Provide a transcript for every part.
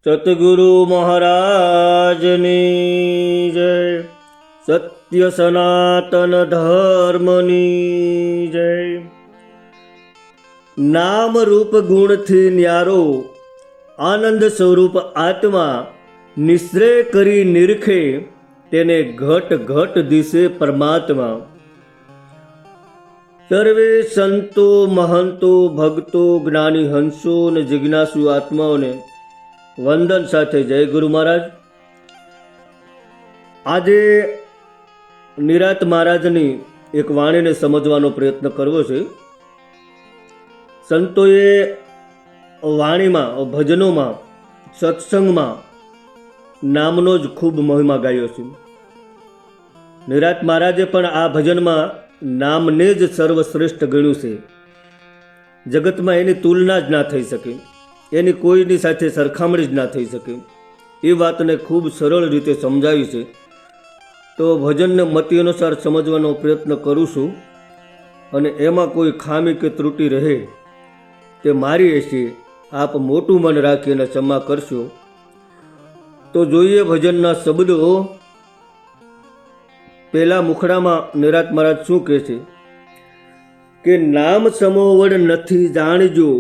સતગુરુ મહારાજની જય, સત્ય સનાતન ધર્મની જય। નામ રૂપ ગુણથી ન્યારો આનંદ સ્વરૂપ આત્મા નિશ્ચય કરી નિરખે, તેને ઘટ ઘટ દિશે પરમાત્મા। સર્વે સંતો મહંતો ભક્તો જ્ઞાની હંસો અને જિજ્ઞાસુ આત્માઓને વંદન સાથે જય ગુરુ મહારાજ। આજે નિરાત મહારાજની એક વાણીને સમજવાનો પ્રયત્ન કરવો છે। સંતોએ વાણીમાં, ભજનોમાં, સત્સંગમાં નામનો જ ખૂબ મહિમા ગાયો છે। નિરાત મહારાજે પણ આ ભજનમાં નામને જ સર્વશ્રેષ્ઠ ગણ્યું છે। જગતમાં એની તુલના જ ના થઈ શકે, એની કોઈની સાથે સરખામણી જ ના થઈ શકે, એ વાતને ખૂબ સરળ રીતે સમજાવી છે। તો ભજનને મતિ અનુસાર સમજવાનો પ્રયત્ન કરું છું, અને એમાં કોઈ ખામી કે ત્રુટિ રહે તે મારી હશે, આપ મોટું મન રાખીને ક્ષમા કરશો। તો જોઈએ ભજનના શબ્દો। પહેલા મુખડામાં નિરાત મહારાજ શું કહે છે કે નામ સમોવડ નથી જાણજો,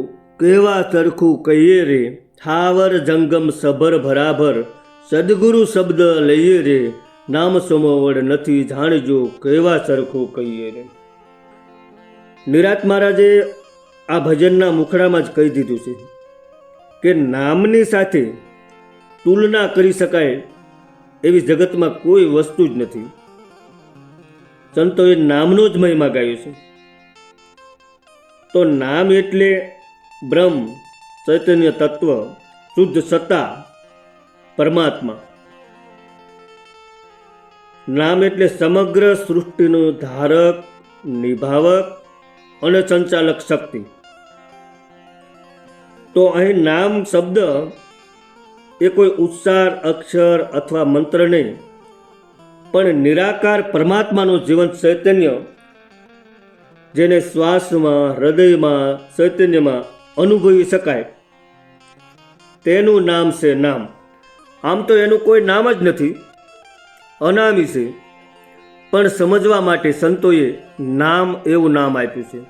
કેવા સરખું કહીએ રે, થાવર જંગમ સભર ભરાભર, સદગુરુ શબ્દ લઈએ રે, નામ સમોવડ નથી જાણજો, કેવા સરખું કહીએ રે। નિરાત મહારાજે આ ભજનના મુખડામાં જ કહી દીધું છે કે નામની સાથે તુલના કરી શકાય એવી જગતમાં કોઈ વસ્તુ જ નથી। સંતોએ નામનો જ મહિમા ગાયો છે। તો નામ એટલે બ્રહ્મ, ચૈતન્ય તત્વ, શુદ્ધ સત્તા, પરમાત્મા। નામ એટલે સમગ્ર સૃષ્ટિનું ધારક, નિભાવક અને સંચાલક શક્તિ। તો અહીં નામ શબ્દ એ કોઈ ઉચ્ચાર, અક્ષર અથવા મંત્ર નહીં, પણ નિરાકાર પરમાત્માનું જીવંત ચૈતન્ય, જેને શ્વાસમાં, હૃદયમાં, ચૈતન્યમાં અનુભવી શકાય, તેનું નામ છે નામ। આમ તો એનું કોઈ નામ જ નથી, અનામી છે, પણ સમજવા માટે સંતોએ નામ એવું નામ આપ્યું છે।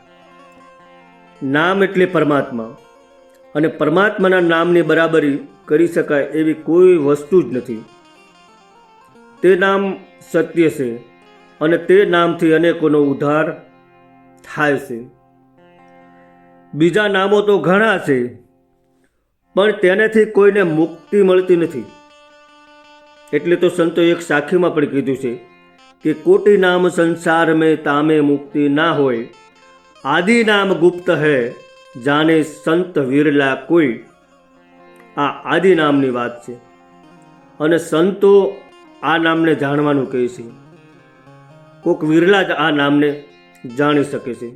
નામ એટલે પરમાત્મા, અને પરમાત્માના નામની બરાબરી કરી શકાય એવી કોઈ વસ્તુ જ નથી। તે નામ સત્ય છે, અને તે નામથી અનેકોનો ઉદ્ધાર થાય છે। બીજા નામો તો ઘણા છે, પણ તેનાથી કોઈને મુક્તિ મળતી નથી। એટલે તો સંતો એક સાખીમાં પણ કીધું છે કે કોટી નામ સંસાર મેં તામે મુક્તિ ના હોય, આદિ નામ ગુપ્ત હૈ જાને સંત વિરલા કોઈ। આ આદિ નામની વાત છે, અને સંતો આ નામને જાણવાનું કહે છે। કોક વિરલા જ આ નામને જાણી શકે છે।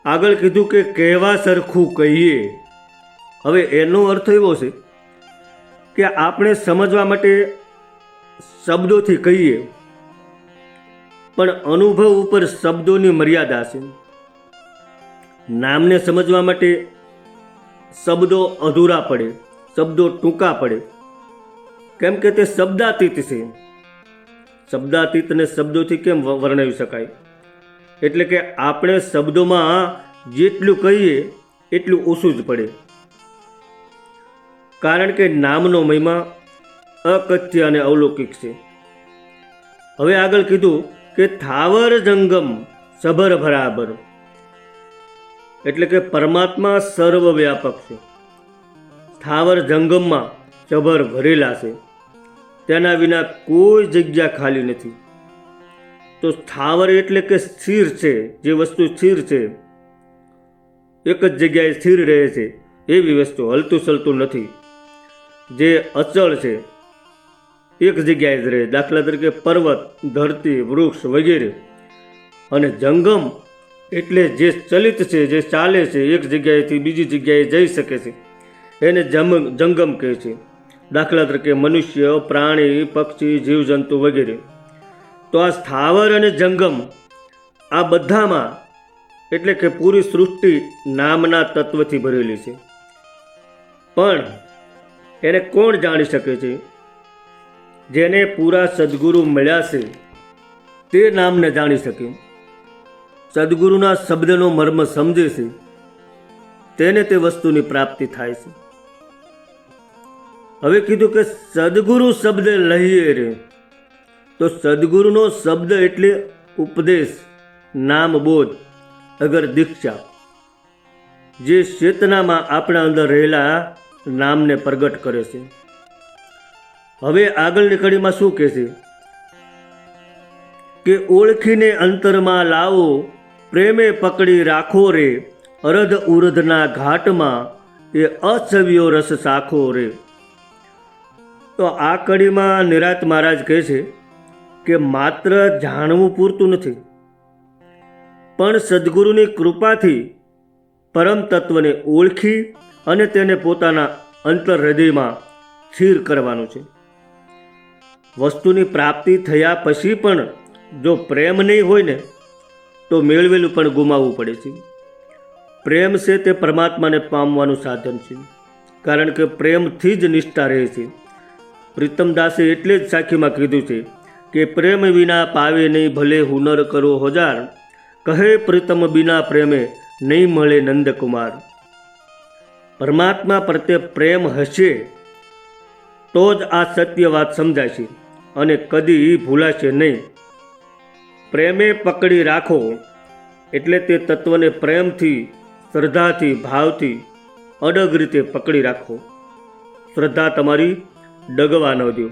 આગળ કીધું કે કહેવા સરખું કહીએ। હવે એનો અર્થ એવો છે કે આપણે સમજવા માટે શબ્દોથી કહીએ, પણ અનુભવ ઉપર શબ્દોની મર્યાદા છે। નામને સમજવા માટે શબ્દો અધૂરા પડે, શબ્દો ટૂંકા પડે, કેમ કે તે શબ્દાતીત છે। શબ્દાતીતને શબ્દોથી કેમ વર્ણવી શકાય? એટલે કે આપણે શબ્દોમાં જેટલું કહીએ એટલું ઓછું જ પડે, કારણ કે નામનો મહિમા અકથ્ય અને અલૌકિક છે। હવે આગળ કીધું કે થાવર જંગમ સભર ભરાબર, એટલે કે પરમાત્મા સર્વવ્યાપક છે। સ્થાવર જંગમમાં સભર ભરેલા છે, તેના વિના કોઈ જગ્યા ખાલી નથી। તો સ્થાવર એટલે કે સ્થિર છે, જે વસ્તુ સ્થિર છે, એક જ જગ્યાએ સ્થિર રહે છે એવી વસ્તુ, હલતું ચલતું નથી, જે અચળ છે, એક જગ્યાએ જ રહે, દાખલા તરીકે પર્વત, ધરતી, વૃક્ષ વગેરે। અને જંગમ એટલે જે ચલિત છે, જે ચાલે છે, એક જગ્યાએથી બીજી જગ્યાએ જઈ શકે છે, એને જંગમ કહે છે। દાખલા તરીકે મનુષ્ય, પ્રાણી, પક્ષી, જીવજંતુ વગેરે। તો આ સ્થાવર અને જંગમ, આ બધામાં એટલે કે પૂરી સૃષ્ટિ નામના તત્વથી ભરેલી છે। પણ એને કોણ જાણી શકે છે? જેને પૂરા સદગુરુ મળ્યા છે તે નામને જાણી શકે. સદગુરુના શબ્દનો મર્મ સમજે છે તેને તે વસ્તુની પ્રાપ્તિ થાય છે. હવે કીધું કે સદગુરુ શબ્દ લઈએ રે, તો સદગુરુનો શબ્દ એટલે ઉપદેશ, નામ બોધ, અગર દીક્ષા, જે ચેતનામાં આપણા અંદર રહેલા નામને પ્રગટ કરે છે. હવે આગળની કડીમાં શું કહે છે કે ઓળખીને અંતરમાં લાવો, પ્રેમે પકડી રાખો રે, અરધ ઉરધના ઘાટમાં એ અછવ્યો રસ સાખો રે. તો આ કડીમાં નિરાંત મહારાજ કહે છે કે માત્ર જાણવું પૂરતું નથી, પણ સદગુરુની કૃપાથી પરમ તત્વને ઓળખી અને તેને પોતાના અંતર હૃદયમાં સ્થિર કરવાનું છે. વસ્તુની પ્રાપ્તિ થયા પછી પણ જો પ્રેમ નહીં હોય ને તો મેળવેલું પણ ગુમાવવું પડે છે. પ્રેમ છે તે પરમાત્માને પામવાનું સાધન છે, કારણ કે પ્રેમથી જ નિષ્ઠા રહે છે. પ્રીતમદાસે એટલે જ સાખીમાં કીધું છે કે પ્રેમ વિના પાવે નહીં ભલે હુનર કરો હજાર, કહે પ્રીતમ બિના પ્રેમે નહીં મળે નંદકુમાર. પરમાત્મા પ્રત્યે પ્રેમ હશે તો જ આ સત્ય વાત સમજાય છે અને કદી ભૂલાશે નહીં. પ્રેમે પકડી રાખો એટલે તે તત્વને પ્રેમથી, શ્રદ્ધાથી, ભાવથી અડગ રીતે પકડી રાખો. શ્રદ્ધા તમારી ડગવા ન દો.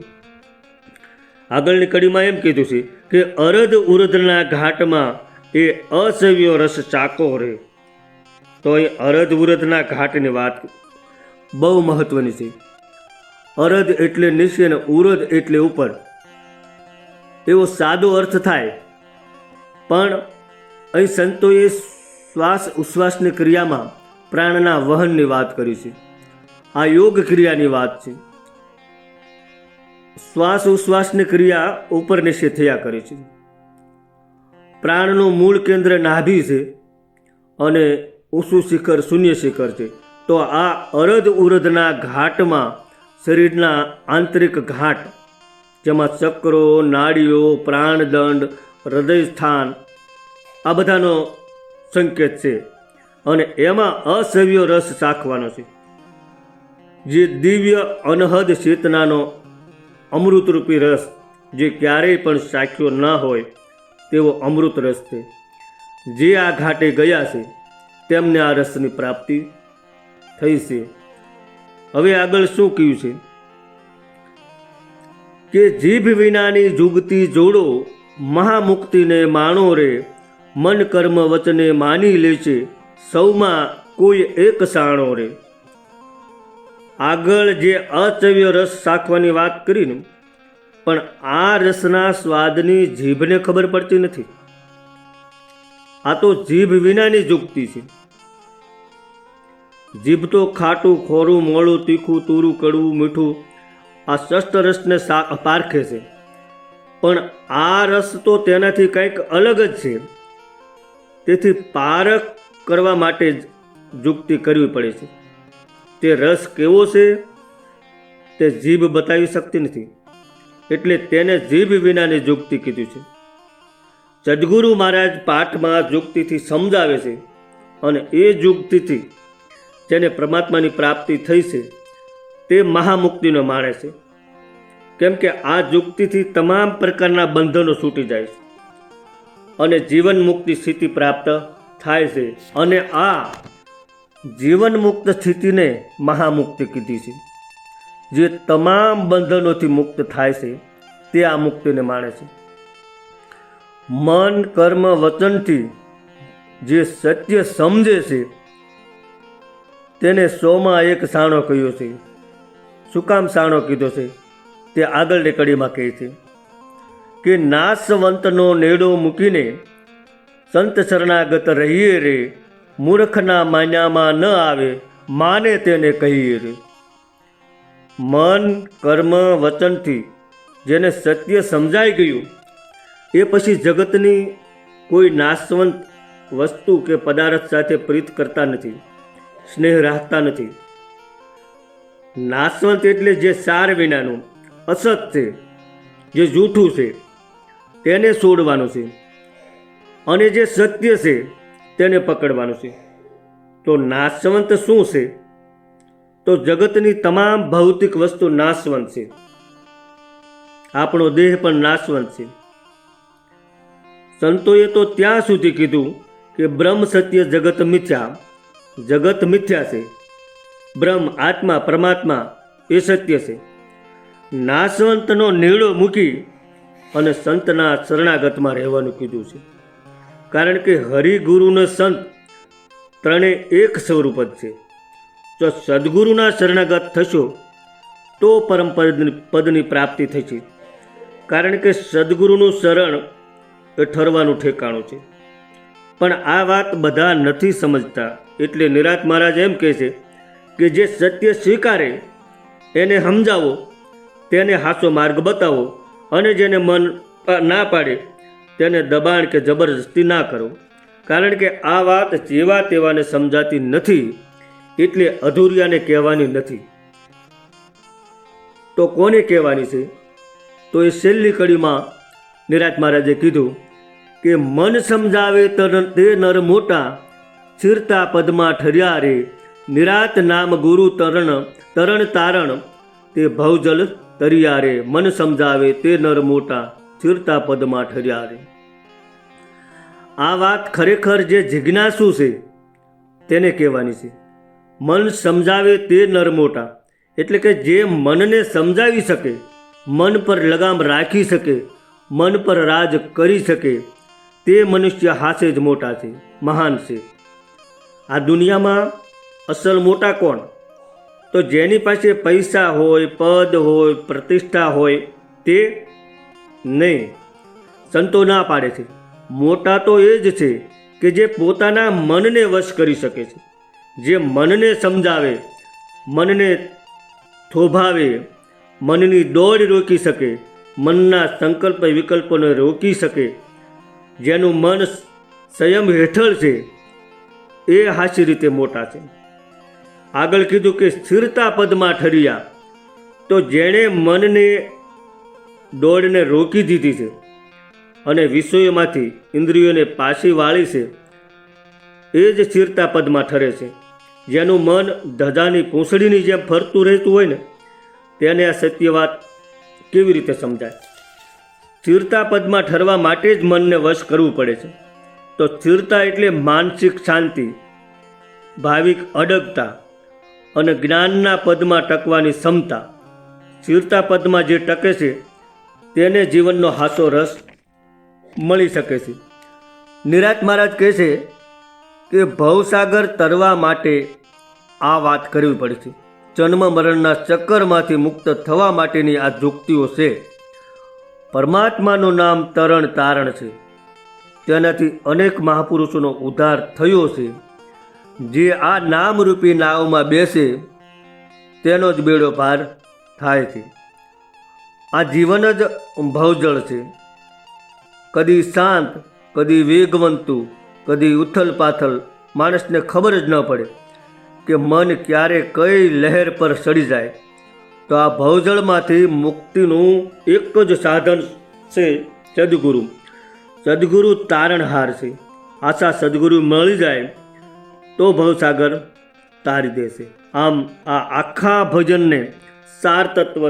આગળની કડીમાં એમ કીધું છે કે અરધ ઉરધના ઘાટમાં એ અસવ્યો રસ ચાકો રે. તો અહીં અરધ ઉરધના ઘાટની વાત બહુ મહત્વની છે. અરધ એટલે નીચે અને ઉરધ એટલે ઉપર, એવો સાદો અર્થ થાય, પણ અહીં સંતોએ શ્વાસ ઉશ્વાસની ક્રિયામાં પ્રાણના વહનની વાત કરી છે. આ યોગ ક્રિયાની વાત છે. શ્વાસ ઉશ્વાસની ક્રિયા ઉપર નીચે થયા કરે છે. પ્રાણનું મૂળ કેન્દ્ર નાભી છે અને ઊંચું શિખર શૂન્ય શિખર છે. તો આ અરધ ઉરધના ઘાટમાં શરીરના આંતરિક ઘાટ, જેમાં ચક્રો, નાડીઓ, પ્રાણદંડ, હૃદય સ્થાન, આ બધાનો સંકેત છે. અને એમાં અસવ્યો રસ ચાખવાનો છે, જે દિવ્ય અનહદ ચેતનાનો અમૃતરૂપી રસ, જે ક્યારેય પણ ચાખ્યો ન હોય તેવો અમૃત રસ છે. જે આ ઘાટે ગયા છે તેમને આ રસની પ્રાપ્તિ થઈ છે. હવે આગળ શું કહ્યું છે કે જીભ વિનાની જુગતી જોડો, મહામુક્તિને માણો રે, મન કર્મ વચને માની લે છે, સૌમાં કોઈ એક સાણો રે. આગળ જે અચવ્ય રસ ચાખવાની વાત કરીને, પણ આ રસના સ્વાદની જીભને ખબર પડતી નથી. આ તો જીભ વિનાની જુગતી છે. જીભ તો ખાટું, ખોરું, મોળું, તીખું, તુરું, કડવું, મીઠું, આ ષષ્ઠ રસને પારખે છે, પણ આ રસ તો તેનાથી કંઈક અલગ જ છે. તેથી પારખ કરવા માટે જ જુગતી કરવી પડે છે. તે રસ કેવો છે તે જીભ બતાવી શકતી નથી, એટલે તેને જીભ વિનાની જુગતી કીધું છે. સદગુરુ મહારાજ પાઠમાં જુગતીથી સમજાવે છે, અને એ જુગતીથી જેને પરમાત્માની પ્રાપ્તિ થઈ છે તે મહામુક્તિનો માણે છે. કેમ કે આ જુગતીથી તમામ પ્રકારના બંધનો છૂટી જાય છે અને જીવન મુક્તિ સ્થિતિ પ્રાપ્ત થાય છે. અને આ જીવન મુક્ત સ્થિતિને મહામુક્તિ કીધી છે. જે તમામ બંધનોથી મુક્ત થાય છે તે આ મુક્તિને માણે છે. મન કર્મ વચનથી જે સત્ય સમજે છે તેને 100માં એક સાણો કહ્યો છે. શું કામ સાણો કીધો છે તે આગળની કડીમાં કહે છે કે નાશવંતનો નેડો મૂકીને સંત શરણાગત રહીએ રે, મૂર્ખના માન્યામાં ન આવે, માને તેને કહીએ રે. મન કર્મ વચનથી જેને સત્ય સમજાઈ ગયું એ પછી જગતની કોઈ નાશવંત વસ્તુ કે પદાર્થ સાથે પ્રીત કરતા નથી, સ્નેહ રાખતા નથી. નાશવંત એટલે જે સાર વિનાનું અસત છે, જે જૂઠું છે તેને છોડવાનું છે, અને જે સત્ય છે તેને પકડવાનું છે. તો નાશવંત શું છે? તો જગતની તમામ ભૌતિક વસ્તુ નાશવંત છે. આપણો દેહ પણ નાશવંત છે. સંતોએ તો ત્યાં સુધી કીધું કે બ્રહ્મ સત્ય જગત મિથ્યા. જગત મિથ્યા છે, બ્રહ્મ આત્મા પરમાત્મા એ સત્ય છે. નાશવંતનો નેડો મૂકી અને સંતના શરણાગતમાં રહેવાનું કીધું છે. કારણ કે હરિગુરુનો સંત ત્રણેય એક સ્વરૂપ જ છે. જો સદગુરુના શરણાગત થશો તો પરમ પદની પ્રાપ્તિ થશે. કારણ કે સદગુરુનું શરણ એ ઠરવાનું ઠેકાણું છે. પણ આ વાત બધા નથી સમજતા. એટલે નિરાંત મહારાજ એમ કહે છે કે જે સત્ય સ્વીકારે એને સમજાવો, તેને હાસો માર્ગ બતાવો, અને જેને મન ના પાડે તેને દબાણ કે જબરજસ્તી ના કરો. કારણ કે આ વાત જેવા તેવાને સમજાતી નથી, એટલે અધૂરિયાને કહેવાની નથી. તો કોને કહેવાની છે? તો એ છેલ્લી કડીમાં નિરાંત મહારાજે કીધું કે મન સમજાવે તે નર મોટા, સ્થિરતા પદમાં ઠર્યા રે. નિરાત નામ ગુરુ તરણ તારણ, તે ભવજલ તરિયા રે. મન સમજાવે તે નર મોટા, સ્થિરતા પદમાં ઠર્યા રે. આ વાત ખરેખર જે જિજ્ઞાસુ છે તેને કહેવાની છે. મન સમજાવે તે નર મોટા એટલે કે જે મનને સમજાવી શકે, મન પર લગામ રાખી શકે, મન પર રાજ કરી શકે, તે મનુષ્ય હાસે જ મોટા છે, મહાન છે. આ દુનિયામાં અસલ મોટા કોણ? તો જેની પાસે પૈસા હોય, પદ હોય, પ્રતિષ્ઠા હોય તે નહીં. સંતો ના પાડે છે મોટા તો એ જ છે કે જે પોતાના મનને વશ કરી શકે છે, જે મનને સમજાવે, મનને થોભાવે, મનની દોડ રોકી શકે, મનના સંકલ્પ વિકલ્પોને રોકી શકે. જેનું મન સંયમ હેઠળ છે એ હાસી રીતે મોટા છે. આગળ કીધું કે સ્થિરતા પદમાં ઠર્યા. તો જેણે મનને દોડને રોકી દીધી છે અને વિષયોમાંથી ઇન્દ્રિયોને પાછી વાળી છે, એ જ સ્થિરતા પદમાં ઠરે છે. જેનું મન ધજાની પૂંછડીની જેમ ફરતું રહેતું હોય ને, તેને આ સત્ય વાત કેવી રીતે સમજાય? સ્થિરતા પદમાં ઠરવા માટે જ મનને વશ કરવું પડે છે. તો સ્થિરતા એટલે માનસિક શાંતિ, ભાવિક અડગતા અને જ્ઞાનના પદમાં ટકવાની ક્ષમતા. સ્થિરતા પદમાં જે ટકે છે તેને જીવનનો હાસો રસ મળી શકે છે. નિરાંત મહારાજ કહે છે કે ભવસાગર તરવા માટે આ વાત કરવી પડશે. જન્મ મરણના ચક્કરમાંથી મુક્ત થવા માટેની આ યુક્તિઓ છે. પરમાત્માનું નામ તરણ તારણ છે. તેનાથી અનેક મહાપુરુષોનો ઉદ્ધાર થયો છે. જે આ નામરૂપી નાવમાં બેસે તેનો જ બેડો પાર થાય છે. આ જીવન જ ભવજળ છે. કદી શાંત, કદી વેગવંતું, કદી ઉથલ પાથલ. માણસને ખબર જ ન પડે કે મન ક્યારે કઈ લહેર પર ચડી જાય. તો આ ભવજળમાંથી મુક્તિનું એક જ સાધન છે સદગુરુ. સદગુરુ તારણહાર છે. આશા સદગુરુ મળી જાય તો ભવસાગર તારી દેશે. આમ આ આખા ભજનને સાર તત્વ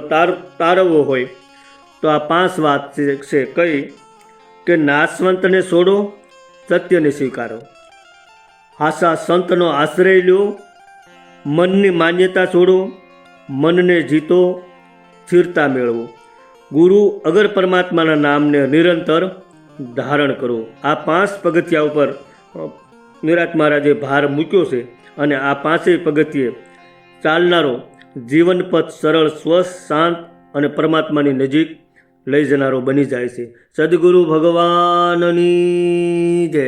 તારવો હોય તો આ 5 વાત છે. કઈ કે નાશવંતને છોડો, સત્યને સ્વીકારો, આશા સંતનો આશ્રય લ્યો, મનની માન્યતા છોડો, મનને જીતો, સ્થિરતા મેળવો, ગુરુ અગર પરમાત્માના નામને નિરંતર ધારણ કરો. આ 5 પગથિયા ઉપર નિરાંત મહારાજે ભાર મૂક્યો છે. અને આ 5 પગથિયે ચાલનારો જીવનપથ સરળ, સ્વસ્થ, શાંત અને પરમાત્માની નજીક લઈ જનારો બની જાય છે. સદગુરુ ભગવાનની જય.